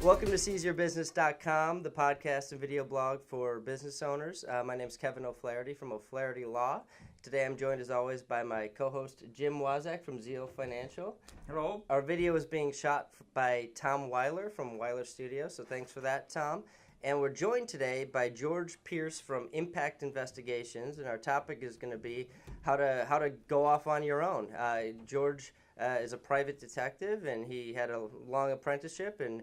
Welcome to SeizeYourBusiness.com, the podcast and video blog for business owners. My name is Kevin O'Flaherty from O'Flaherty Law. Today I'm joined as always by my co-host Jim Waszak from Zeal Financial. Hello. Our video is being shot by Tom Weiler from Weiler Studio, so thanks for that, Tom. And we're joined today by George Pierce from Impact Investigations, and our topic is going to be how to go off on your own. George is a private detective, and he had a long apprenticeship, and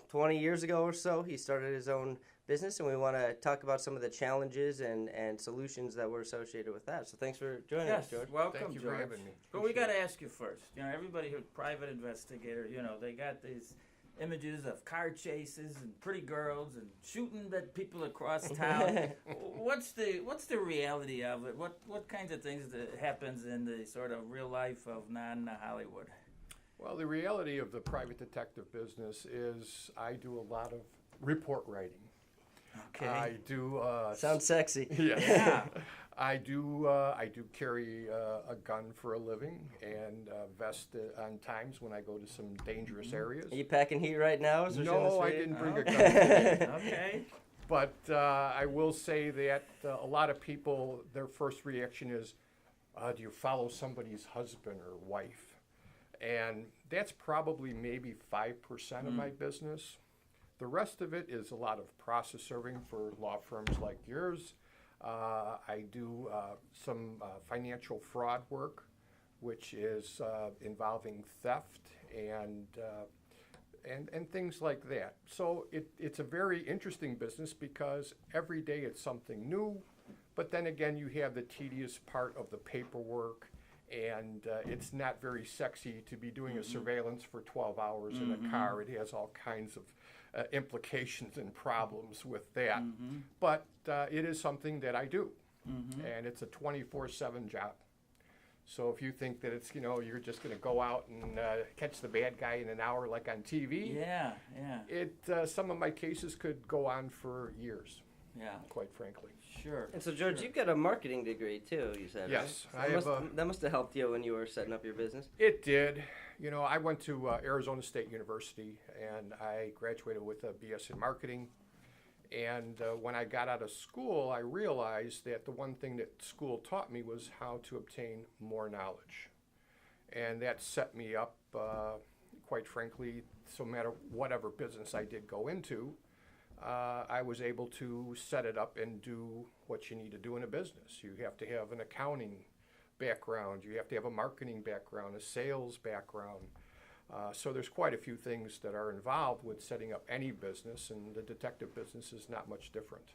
20 years ago or so, he started his own business, and we want to talk about some of the challenges and solutions that were associated with that. So thanks for joining us, George. Welcome, Thank you George. for having me. But we got to ask you first. Everybody who's private investigator, they got these images of car chases and pretty girls and shooting at people across town. What's the reality of it? What kinds of things that happens in the sort of real life of non-Hollywood? Well, the reality of the private detective business is I do a lot of report writing. Okay. I do. Sounds sexy. Yes. Yeah. I do carry a gun for a living and vest on times when I go to some dangerous areas. Are you packing heat right now? No, I didn't bring a gun today. Okay. But I will say that a lot of people, their first reaction is, do you follow somebody's husband or wife? And that's probably maybe 5% of my business. The rest of it is a lot of process serving for law firms like yours. I do some financial fraud work, which is involving theft and things like that. So it's a very interesting business because every day it's something new, but then again you have the tedious part of the paperwork, and it's not very sexy to be doing a surveillance for 12 hours in a car. It has all kinds of implications and problems with that. But it is something that I do, and it's a 24/7 job. So if you think that it's, you're just going to go out and catch the bad guy in an hour like on TV, some of my cases could go on for years, quite frankly. Sure. And so, George, you've got a marketing degree too, you said, Yes. right? That must have helped you when you were setting up your business. It did. I went to Arizona State University, and I graduated with a BS in marketing. And when I got out of school, I realized that the one thing that school taught me was how to obtain more knowledge. And that set me up, quite frankly, so no matter whatever business I did go into, I was able to set it up and do what you need to do in a business. You have to have an accounting background, you have to have a marketing background, a sales background. So there's quite a few things that are involved with setting up any business, and the detective business is not much different.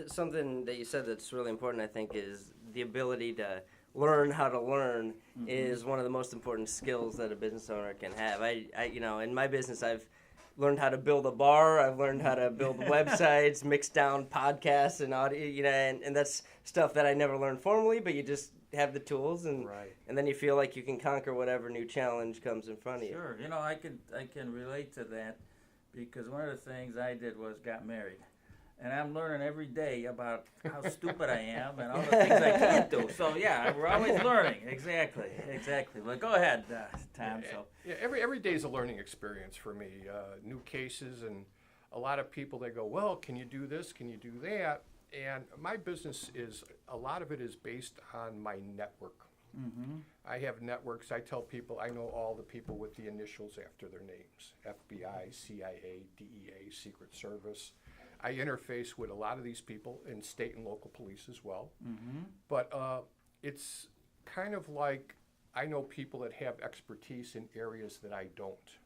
Something that you said that's really important, I think, is the ability to learn how to learn is one of the most important skills that a business owner can have. I in my business, I've learned how to build a bar. I've learned how to build websites, mix down podcasts and audio, and that's stuff that I never learned formally, but you just have the tools, and then you feel like you can conquer whatever new challenge comes in front of you. Sure. I can relate to that because one of the things I did was got married. And I'm learning every day about how stupid I am and all the things I can't do. So, we're always learning. Exactly. But go ahead, Tom. Yeah, every day is a learning experience for me. New cases, and a lot of people, they go, well, can you do this? Can you do that? And my business a lot of it is based on my network. I have networks. I tell people I know all the people with the initials after their names: FBI, CIA, DEA, Secret Service. I interface with a lot of these people in state and local police as well. But it's kind of like I know people that have expertise in areas that I don't.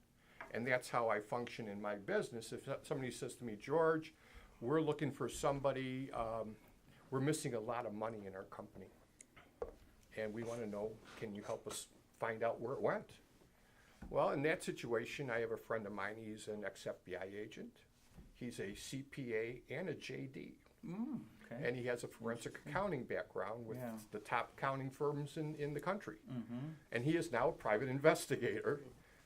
And that's how I function in my business. If somebody says to me, George, we're looking for somebody, we're missing a lot of money in our company, and we want to know, can you help us find out where it went? Well, in that situation, I have a friend of mine. He's an ex-FBI agent. He's a CPA and a JD. Okay. And he has a forensic accounting background with the top accounting firms in the country. And he is now a private investigator.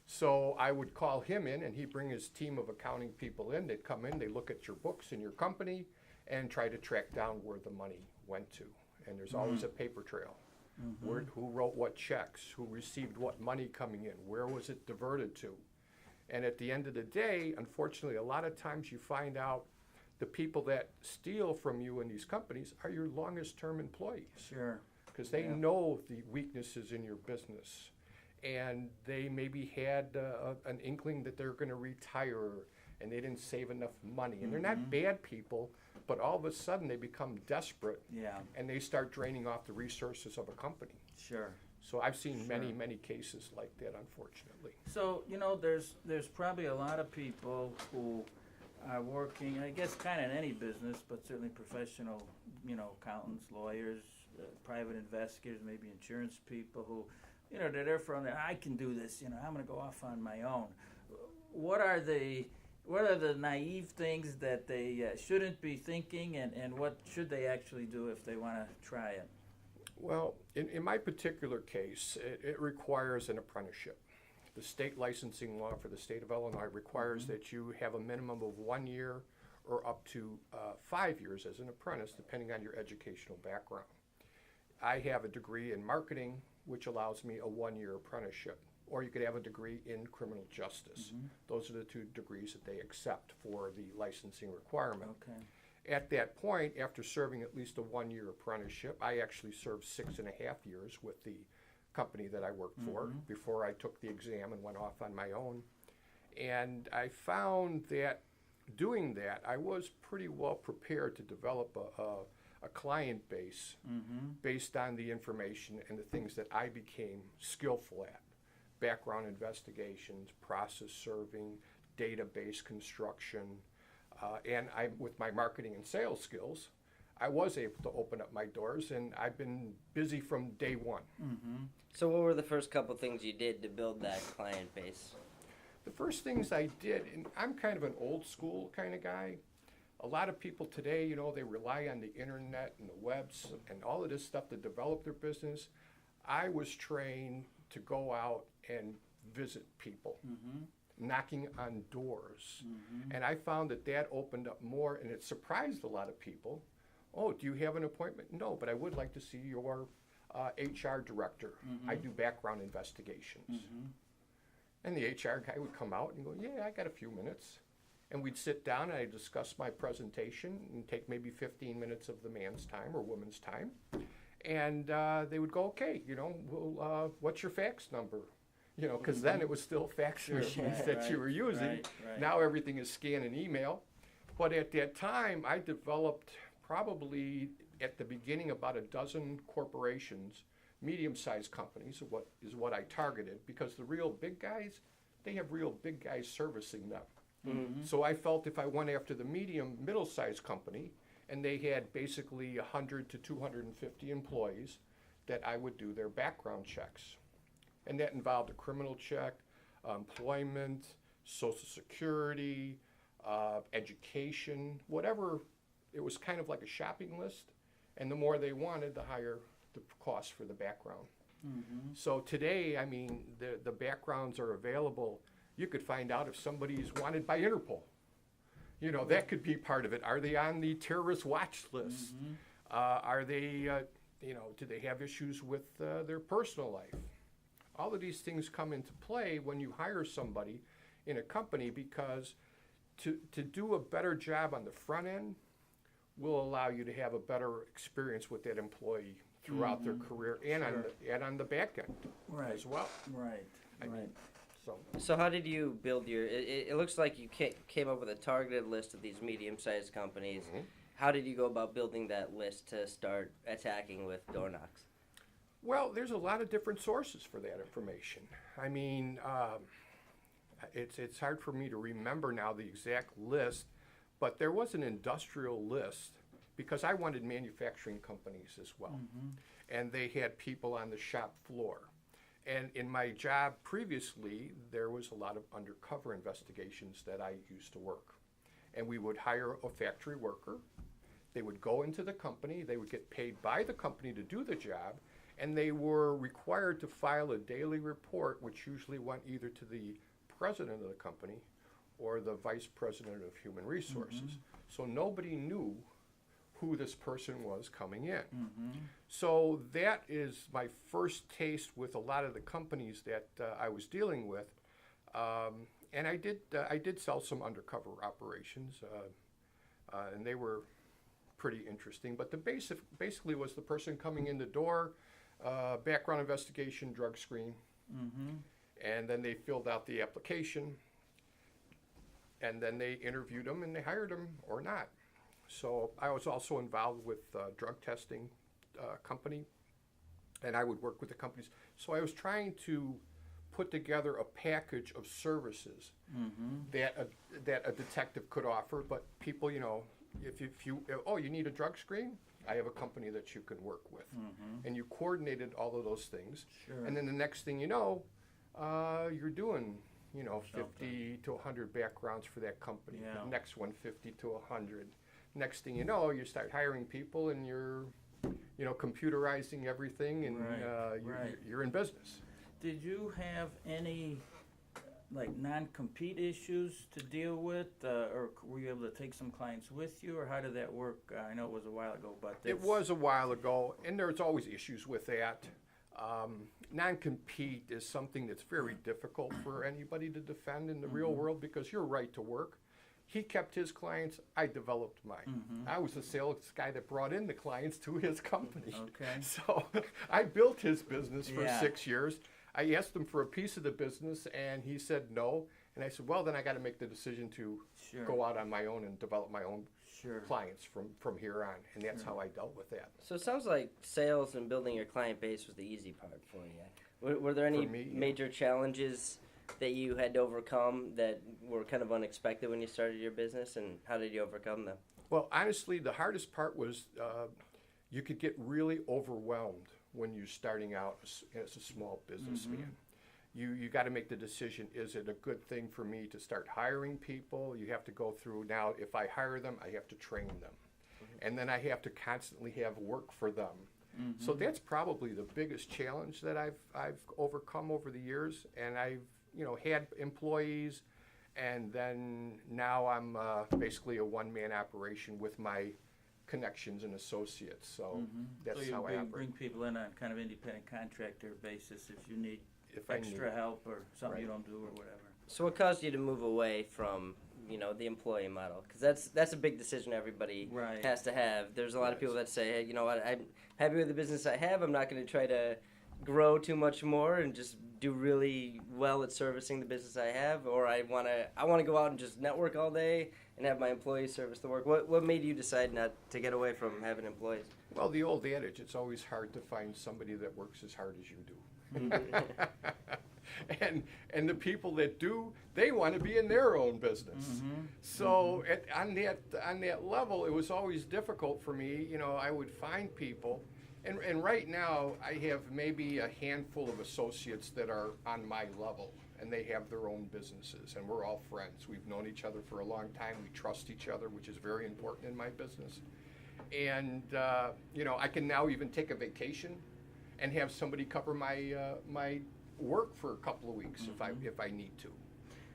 So I would call him in, and he'd bring his team of accounting people in. They'd come in, they look at your books in your company, and try to track down where the money went to. And there's always a paper trail. Who wrote what checks, who received what money coming in, where was it diverted to? And at the end of the day, unfortunately, a lot of times you find out the people that steal from you in these companies are your longest term employees. Sure. Because they know the weaknesses in your business. And they maybe had an inkling that they're going to retire and they didn't save enough money. And they're not bad people, but all of a sudden they become desperate and they start draining off the resources of a company. Sure. So I've seen many cases like that, unfortunately. So, there's probably a lot of people who are working, I guess, kind of in any business, but certainly professional, accountants, lawyers, private investigators, maybe insurance people who, they're there from there. I can do this. I'm going to go off on my own. What are the naive things that they shouldn't be thinking, and what should they actually do if they want to try it? Well, in my particular case, it requires an apprenticeship. The state licensing law for the state of Illinois requires that you have a minimum of 1 year or up to 5 years as an apprentice, depending on your educational background. I have a degree in marketing, which allows me a 1-year apprenticeship. Or you could have a degree in criminal justice. Those are the 2 degrees that they accept for the licensing requirement. Okay. At that point, after serving at least a 1-year apprenticeship, I actually served 6.5 years with the company that I worked for before I took the exam and went off on my own. And I found that doing that, I was pretty well prepared to develop a client base based on the information and the things that I became skillful at. Background investigations, process serving, database construction, and with my marketing and sales skills, I was able to open up my doors, and I've been busy from day one. So what were the first couple things you did to build that client base? The first things I did, and I'm kind of an old school kind of guy. A lot of people today, they rely on the internet and the webs and all of this stuff to develop their business. I was trained to go out and visit people, knocking on doors. And I found that opened up more, and it surprised a lot of people. Oh, do you have an appointment? No, but I would like to see your HR director. I do background investigations. And the HR guy would come out and go, yeah, I got a few minutes. And we'd sit down and I'd discuss my presentation and take maybe 15 minutes of the man's time or woman's time. And they would go, okay, well, what's your fax number? Because then it was still fax machines that you were using. Right. Now everything is scan and email. But at that time, I developed probably at the beginning about a dozen corporations, medium-sized companies is what I targeted, because the real big guys, they have real big guys servicing them. So I felt if I went after the middle-sized company, and they had basically 100 to 250 employees, that I would do their background checks. And that involved a criminal check, employment, Social Security, education, whatever. It was kind of like a shopping list, and the more they wanted, the higher the cost for the background. So today, I mean, the backgrounds are available. You could find out if somebody's wanted by Interpol. That could be part of it. Are they on the terrorist watch list? Are they, do they have issues with their personal life? All of these things come into play when you hire somebody in a company, because to do a better job on the front end will allow you to have a better experience with that employee throughout their career and on the back end as well. I mean, So how did you build your, it looks like you came up with a targeted list of these medium-sized companies. How did you go about building that list to start attacking with door knocks? Well, there's a lot of different sources for that information. I mean, it's hard for me to remember now the exact list, but there was an industrial list, because I wanted manufacturing companies as well. And they had people on the shop floor. And in my job previously, there was a lot of undercover investigations that I used to work. And we would hire a factory worker. They would go into the company. They would get paid by the company to do the job. And they were required to file a daily report, which usually went either to the president of the company or the vice president of human resources. So nobody knew who this person was coming in. So that is my first taste with a lot of the companies that I was dealing with. And I did sell some undercover operations, and they were pretty interesting. But the basically was the person coming in the door, background investigation, drug screen, and then they filled out the application, and then they interviewed them and they hired them or not. So I was also involved with drug testing company, and I would work with the companies. So I was trying to put together a package of services that a detective could offer. But people, if you need a drug screen, I have a company that you can work with, and you coordinated all of those things. Sure. And then the next thing you know, you're doing 50 to 100 backgrounds for that company. Yeah. The next one, 50 to 100. Next thing you know, you start hiring people, and you're computerizing everything, and you're in business. Did you have any non-compete issues to deal with, or were you able to take some clients with you, or how did that work? I know it was a while ago, but it was a while ago, and there's always issues with that. Non-compete is something that's very difficult for anybody to defend in the real world, because you're right to work. He kept his clients, I developed mine. I was the sales guy that brought in the clients to his company. Okay. So I built his business for 6 years. I asked him for a piece of the business, and he said no. And I said, well, then I got to make the decision to go out on my own and develop my own clients from here on. And that's how I dealt with that. So it sounds like sales and building your client base was the easy part for you. Were there any major challenges that you had to overcome that were kind of unexpected when you started your business, and how did you overcome them? Well, honestly, the hardest part was you could get really overwhelmed when you're starting out as a small businessman. You got to make the decision, is it a good thing for me to start hiring people? You have to go through, now if I hire them, I have to train them. And then I have to constantly have work for them. So that's probably the biggest challenge that I've overcome over the years. And I've had employees, and then now I'm basically a one-man operation with my connections and associates. So that's how I operate. Bring people in on kind of independent contractor basis if you need extra help or something you don't do or whatever. So what caused you to move away from the employee model? Because that's a big decision everybody has to have. There's a lot of people that say, hey, you know what, I'm happy with the business I have. I'm not going to try to grow too much more and just do really well at servicing the business I have, or I want to go out and just network all day and have my employees service the work. What made you decide not to get away from having employees? Well, the old adage, it's always hard to find somebody that works as hard as you do. And the people that do, they want to be in their own business. So on that level, it was always difficult for me. I would find people. And right now, I have maybe a handful of associates that are on my level, and they have their own businesses, and we're all friends. We've known each other for a long time. We trust each other, which is very important in my business. And, I can now even take a vacation and have somebody cover my my work for a couple of weeks if I need to,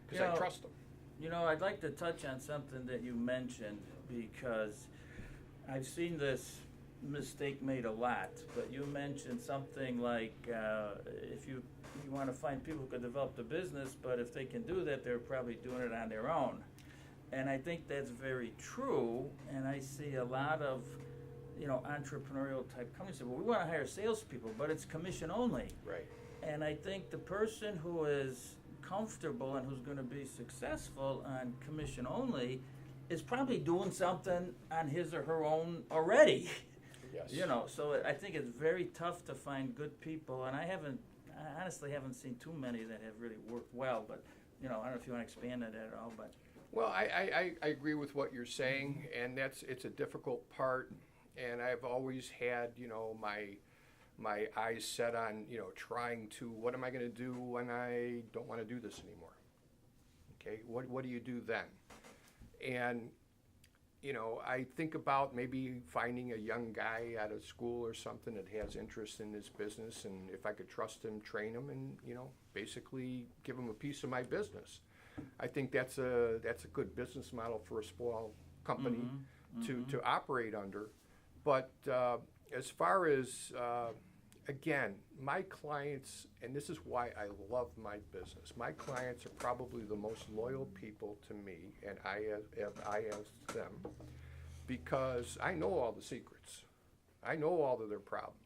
because I trust them. I'd like to touch on something that you mentioned, because I've seen this mistake made a lot, but you mentioned something like if you want to find people who can develop the business, but if they can do that, they're probably doing it on their own. And I think that's very true, and I see a lot of entrepreneurial type companies say, well, we want to hire salespeople, but it's commission only. Right. And I think the person who is comfortable and who's going to be successful on commission only is probably doing something on his or her own already. Yes. So I think it's very tough to find good people, and I honestly haven't seen too many that have really worked well, but, I don't know if you want to expand on that at all, but. Well, I agree with what you're saying, and it's a difficult part, and I've always had, my eyes set on, trying to, what am I going to do when I don't want to do this anymore? Okay, what do you do then? And, I think about maybe finding a young guy out of school or something that has interest in this business, and if I could trust him, train him, and, basically give him a piece of my business. I think that's a good business model for a small company to operate under. But as far as again, my clients, and this is why I love my business, my clients are probably the most loyal people to me, and I as them, because I know all the secrets. I know all of their problems.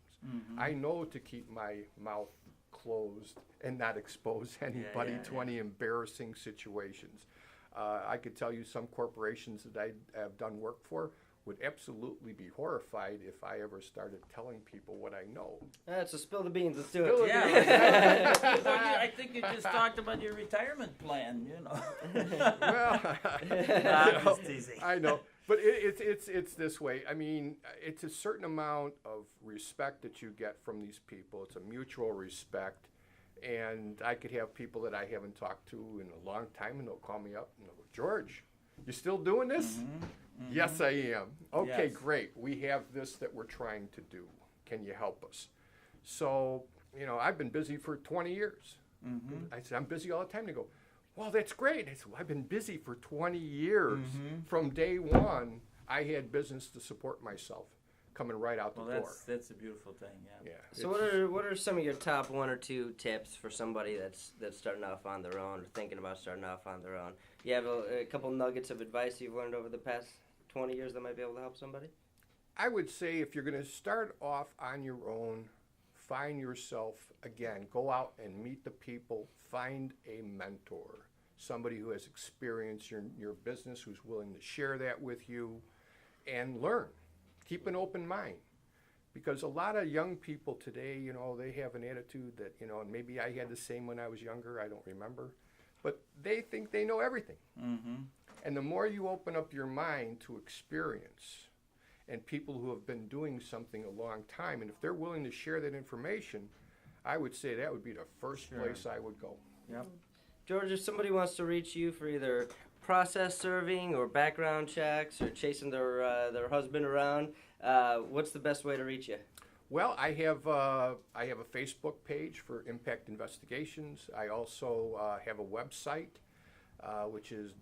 I know to keep my mouth closed and not expose anybody to any embarrassing situations. I could tell you some corporations that I have done work for would absolutely be horrified if I ever started telling people what I know. So spill the beans. Let's do Spill it. Yeah. I think you just talked about your retirement plan, you know. Well, I'm just teasing. I know. But it's this way. I mean, it's a certain amount of respect that you get from these people. It's a mutual respect. And I could have people that I haven't talked to in a long time, and they'll call me up and they'll go, George, you still doing this? Yes, I am. Okay, Yes. great. We have this that we're trying to do. Can you help us? So, you know, I've been busy for 20 years. I said, I'm busy all the time. They go, well, that's great. I said, well, I've been busy for 20 years. From day one, I had business to support myself coming right out the door. That's a beautiful thing, yeah. So what are some of your top 1 or 2 tips for somebody that's starting off on their own or thinking about starting off on their own? You have a couple nuggets of advice you've learned over the past 20 years that might be able to help somebody? I would say if you're going to start off on your own, find yourself, again, go out and meet the people, find a mentor, somebody who has experience in your business, who's willing to share that with you, and learn. Keep an open mind. Because a lot of young people today, you know, they have an attitude that, you know, and maybe I had the same when I was younger, I don't remember, but they think they know everything. And the more you open up your mind to experience and people who have been doing something a long time, and if they're willing to share that information, I would say that would be the first place I would go. Yep. George, if somebody wants to reach you for either process serving or background checks or chasing their husband around, what's the best way to reach you? Well, I have a Facebook page for Impact Investigations. I also have a website, which is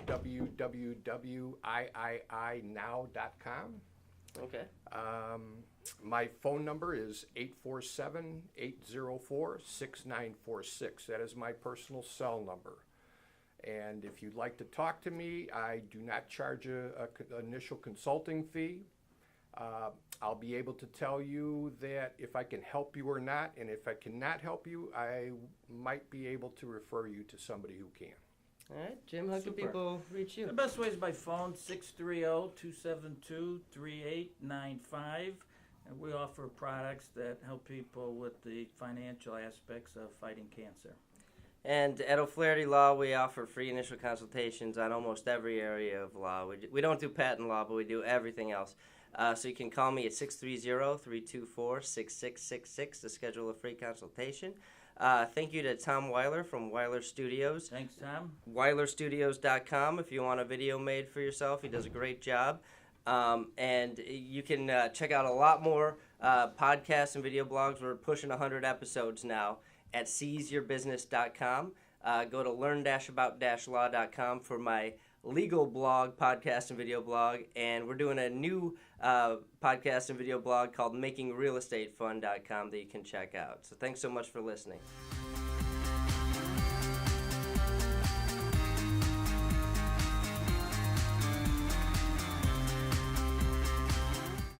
www.iiinow.com. Okay. My phone number is 847-804-6946. That is my personal cell number. And if you'd like to talk to me, I do not charge an initial consulting fee. I'll be able to tell you that if I can help you or not, and if I cannot help you, I might be able to refer you to somebody who can. All right, Jim, how can Super. people reach you? The best way is by phone, 630-272-3895. And we offer products that help people with the financial aspects of fighting cancer. And at O'Flaherty Law, we offer free initial consultations on almost every area of law. We don't do patent law, but we do everything else. So you can call me at 630-324-6666 to schedule a free consultation. Thank you to Tom Weiler from Weiler Studios. Thanks, Tom. WeilerStudios.com if you want a video made for yourself. He does a great job. And you can check out a lot more podcasts and video blogs. We're pushing 100 episodes now at seizeyourbusiness.com. Go to learn-about-law.com for my legal blog, podcast, and video blog. And we're doing a new podcast and video blog called makingrealestatefun.com that you can check out. So thanks so much for listening.